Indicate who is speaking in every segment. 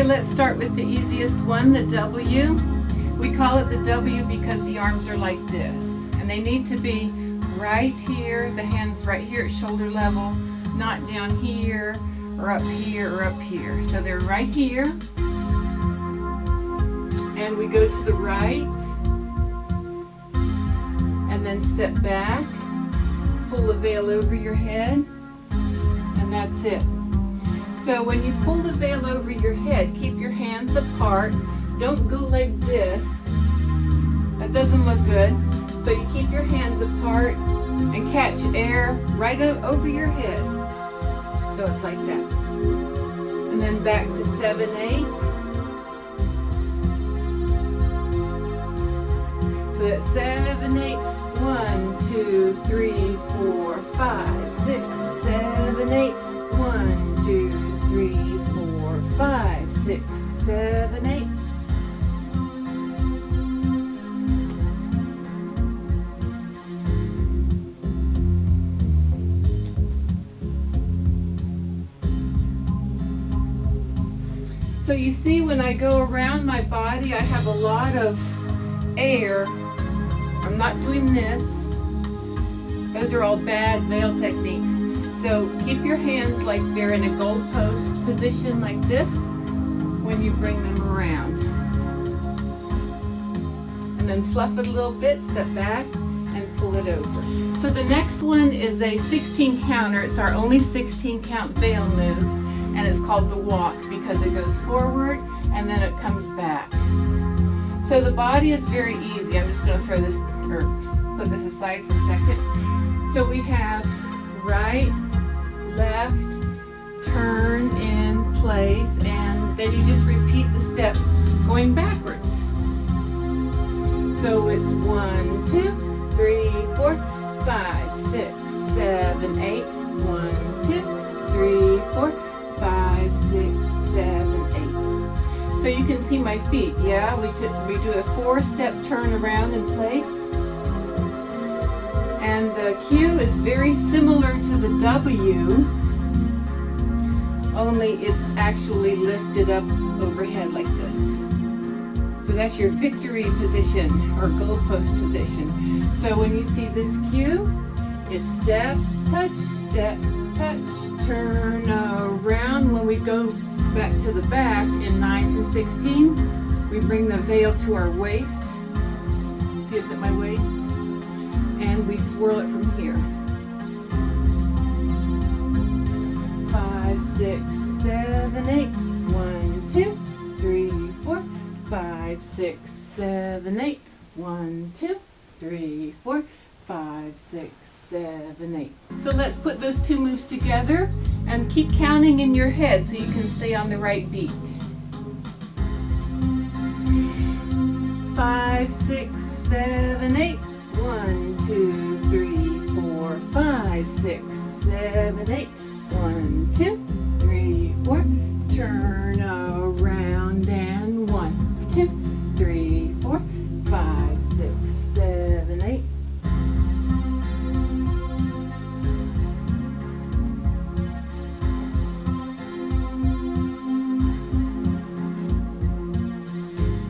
Speaker 1: let's start with the easiest one, the W. We call it the W because the arms are like this. And they need to be right here, the hands right here at shoulder level, not down here or up here or up here. So they're right here. And we go to the right. And then step back. Pull the veil over your head. And that's it. So when you pull the veil over your head, keep your hands apart. Don't go like this. That doesn't look good. So you keep your hands apart and catch air right over your head. So it's like that. And then back to 7, 8. So that's 7, 8. 1, 2, 3, 4, 5, 6, 7, 8. 1, 2, 3, 4, 5, 6, 7, 8. So you see, when I go around my body, I have a lot of air. I'm not doing this. Those are all bad veil techniques. So keep your hands like they're in a goalpost position like this when you bring them around. And then fluff it a little bit, step back, and pull it over. So the next one is a 16 counter. It's our only 16 count veil move, and it's called the walk because it goes forward and then it comes back. So the body is very easy. I'm just going to throw this, or put this aside for a second. So we have right, left, turn in place, and then you just repeat the step going backwards. So it's 1, 2, 3, 4, 5, 6, 7, 8. 1, 2, 3, 4, 5, 6, 7, 8. So you can see my feet. Yeah, we do a 4-step turn around in place. And the Q is very similar to the W, only it's actually lifted up overhead like this. So that's your victory position or goalpost position. So when you see this Q, it's step, touch, turn around. When we go back to the back in 9 through 16, we bring the veil to our waist. See, it's at my waist. And we swirl it from here. 5, 6, 7, 8. 1, 2, 3, 4, 5, 6, 7, 8. 1, 2, 3, 4, 5, 6, 7, 8. So let's put those two moves together and keep counting in your head so you can stay on the right beat. 5, 6, 7, 8. 1, 2, 3, 4, 5, 6, 7, 8. 1, 2, 3, 4. Turn around and 1, 2, 3, 4, 5, 6, 7, 8.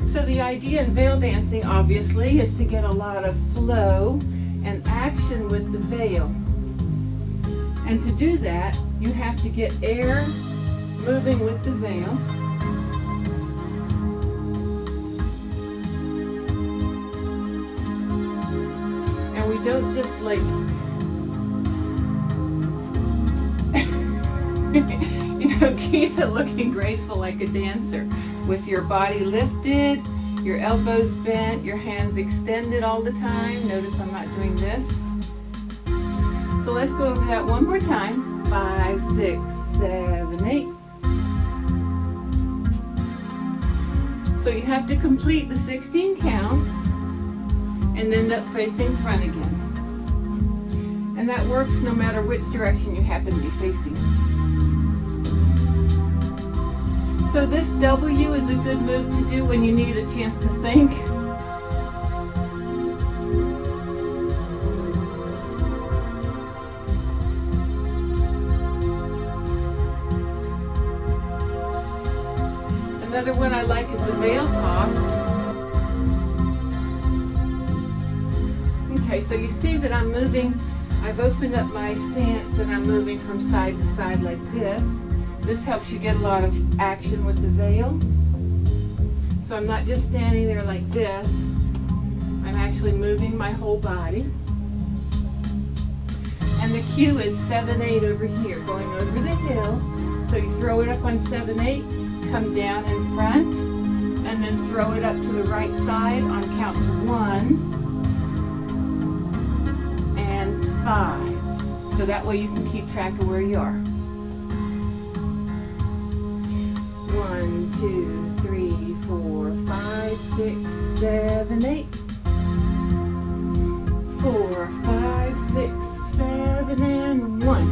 Speaker 1: So the idea in veil dancing, obviously, is to get a lot of flow and action with the veil. And to do that, you have to get air moving with the veil. And we don't just like, keep it looking graceful like a dancer. With your body lifted, your elbows bent, your hands extended all the time. Notice I'm not doing this. So let's go over that one more time. 5, 6, 7, 8. So you have to complete the 16 counts and end up facing front again. And that works no matter which direction you happen to be facing. So this W is a good move to do when you need a chance to think. Another one I like is the veil toss. Okay, so you see that I'm moving, I've opened up my stance and I'm moving from side to side like this. This helps you get a lot of action with the veil. So I'm not just standing there like this, I'm actually moving my whole body. And the cue is 7/8 over here, going over the hill. So you throw it up on 7/8, come down in front, and then throw it up to the right side on counts 1 and 5. So that way you can keep track of where you are. 1, 2, 3, 4, 5, 6, 7, 8. 4, 5, 6, 7, and 1.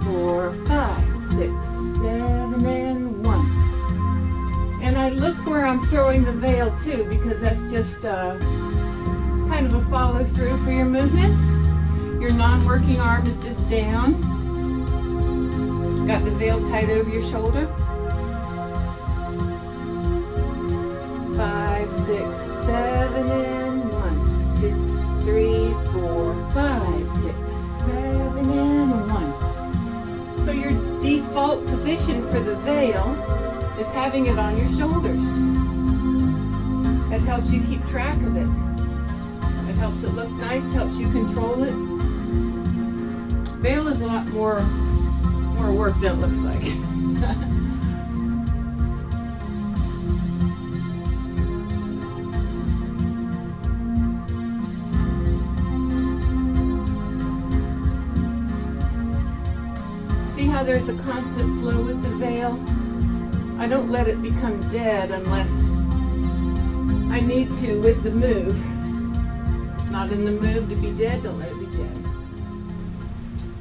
Speaker 1: 4, 5, 6, 7, and 1. And I look where I'm throwing the veil too, because that's just kind of a follow through for your movement. Your non-working arm is just down. Got the veil tied over your shoulder. 5, 6, 7, and 1, 2, 3, 4, 5, 6, 7, and 1. So your default position for the veil is having it on your shoulders. That helps you keep track of it. It helps it look nice, helps you control it. Veil is a lot more work than it looks like. See how there's a constant flow with the veil? I don't let it become dead unless I need to with the move. It's not in the mood to be dead, don't let it be dead.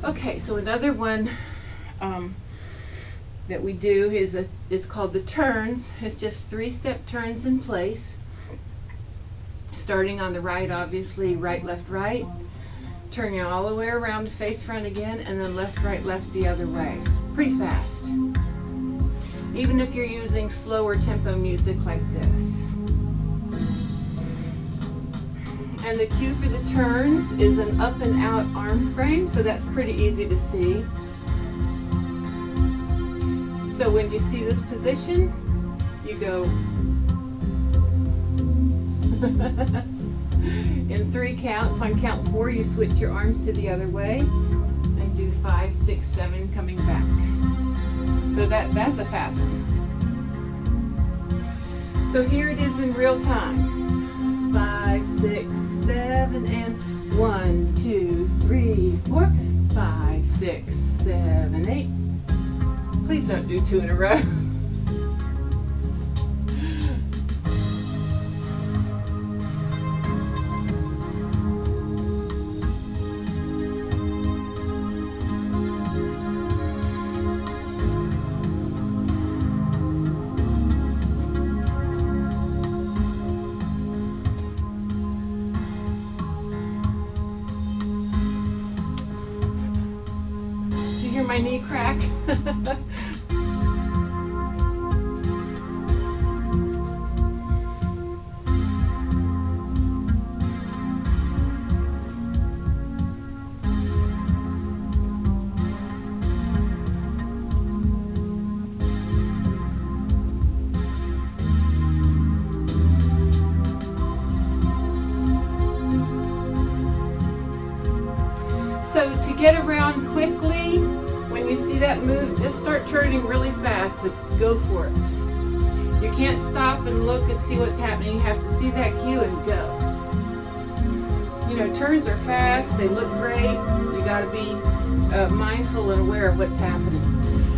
Speaker 1: Okay, so another one that we do is called the turns. It's just 3-step turns in place. Starting on the right, obviously, right, left, right. Turning all the way around to face front again, and then left, right, left the other way. It's pretty fast. Even if you're using slower tempo music like this. And the cue for the turns is an up and out arm frame, so that's pretty easy to see. So when you see this position, you go in 3 counts. On count 4, you switch your arms to the other way and do 5, 6, 7 coming back. So that's a fast one. So here it is in real time. 5, 6, 7, and 1, 2, 3, 4, 5, 6, 7, 8. Please don't do 2 in a row. My knee crack. So to get around quickly, when you see that move, just start turning really fast. Just go for it. You can't stop and look and see what's happening. You have to see that cue and go. You know, turns are fast. They look great. You got to be mindful and aware of what's happening.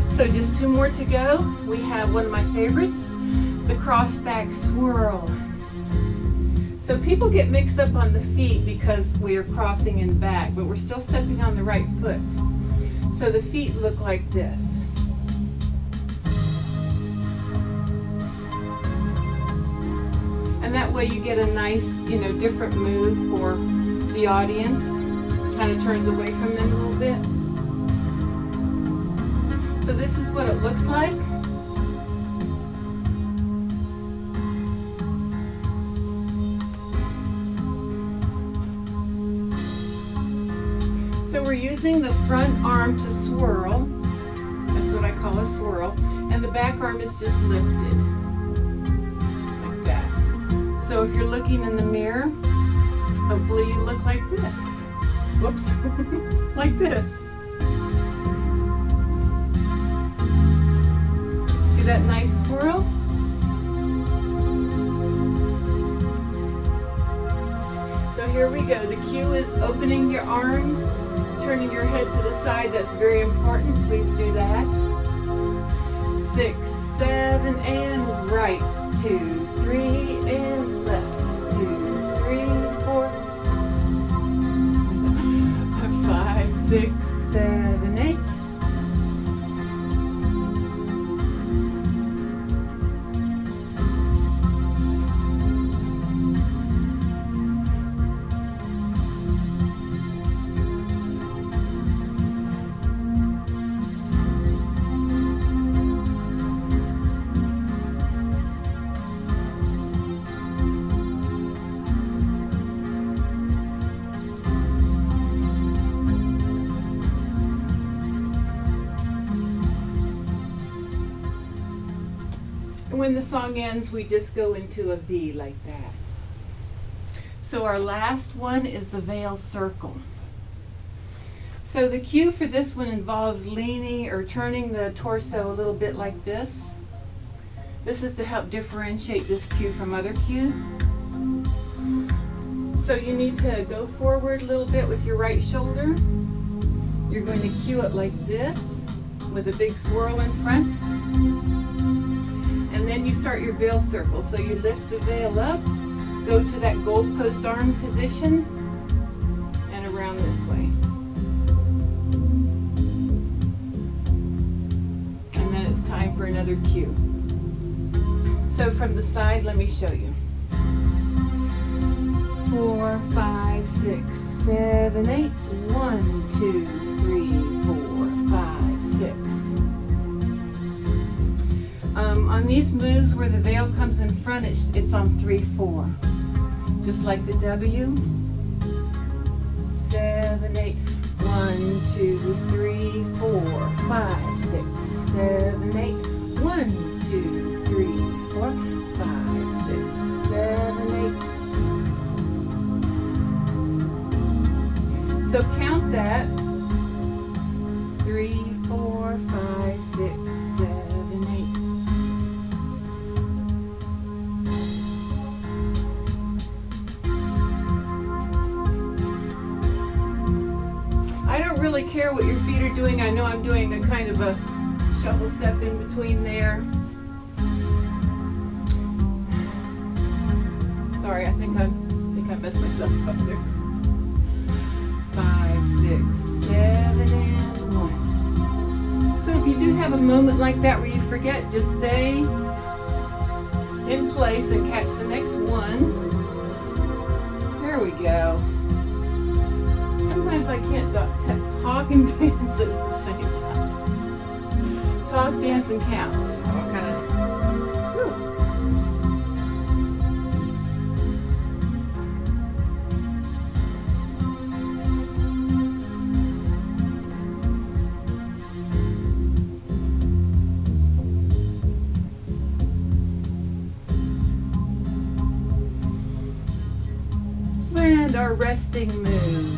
Speaker 1: So just 2 more to go. We have one of my favorites, the cross-back swirl. So people get mixed up on the feet because we are crossing in back, but we're still stepping on the right foot. So the feet look like this. And that way you get a nice, different move for the audience. Kind of turns away from them a little bit. So this is what it looks like. we're using the front arm to swirl. That's what I call a swirl. And the back arm is just lifted. Like that. So if you're looking in the mirror, hopefully you look like this. Whoops. Like this. See that nice swirl? So here we go. The cue is opening your arms, turning your head to the side. That's very important. Please do that. 6, 7, and right. 2, 3, and left. 2, 3, 4. 5, 6, 7, 8. And when the song ends, we just go into a V like that. So our last one is the veil circle. So the cue for this one involves leaning or turning the torso a little bit like this. This is to help differentiate this cue from other cues. So you need to go forward a little bit with your right shoulder. You're going to cue it like this with a big swirl in front. And then you start your veil circle. So you lift the veil up, go to that goalpost arm position, and around this way. And then it's time for another cue. So from the side, let me show you. 4, 5, 6, 7, 8. 1, 2, 3, 4, 5, 6. On these moves where the veil comes in front, it's on 3, 4. Just like the W. 7, 8. 1, 2, 3, 4, 5, 6, 7, 8. 1, 2, 3, 4, 5, 6, 7, 8. So count that. 3, 4, 5, 6, 7, 8. I don't really care what your feet are doing. I know I'm doing a kind of a shuffle step in between there. Sorry, I think I messed myself up there. 5, 6, 7, and 1. So if you do have a moment like that where you forget, just stay in place and catch the next one. There we go. Sometimes I can't talk and dance at the same time. Talk, dance, and count. So I'm kind of... And our resting move.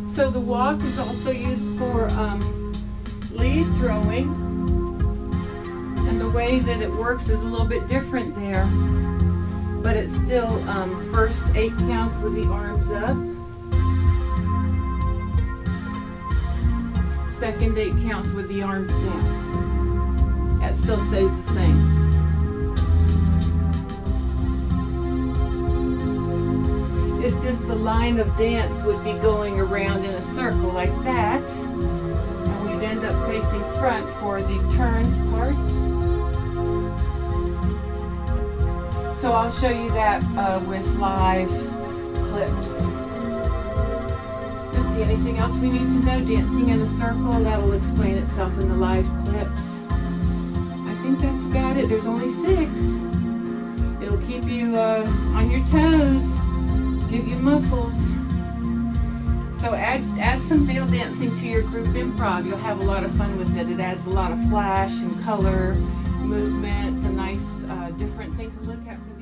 Speaker 1: So the walk is also used for lead throwing. And the way that it works is a little bit different there. But it's still first 8 counts with the arms up. Second 8 counts with the arms down. That still stays the same. It's just the line of dance would be going around in a circle like that. And we'd end up facing front for the turns part. So I'll show you that with live clips. Let's see, anything else we need to know? Dancing in a circle, that'll explain itself in the live clips. I think that's about it. There's only 6. It'll keep you on your toes, give you muscles. So add some veil dancing to your group improv. You'll have a lot of fun with it. It adds a lot of flash and color, movements, a nice different thing to look at for the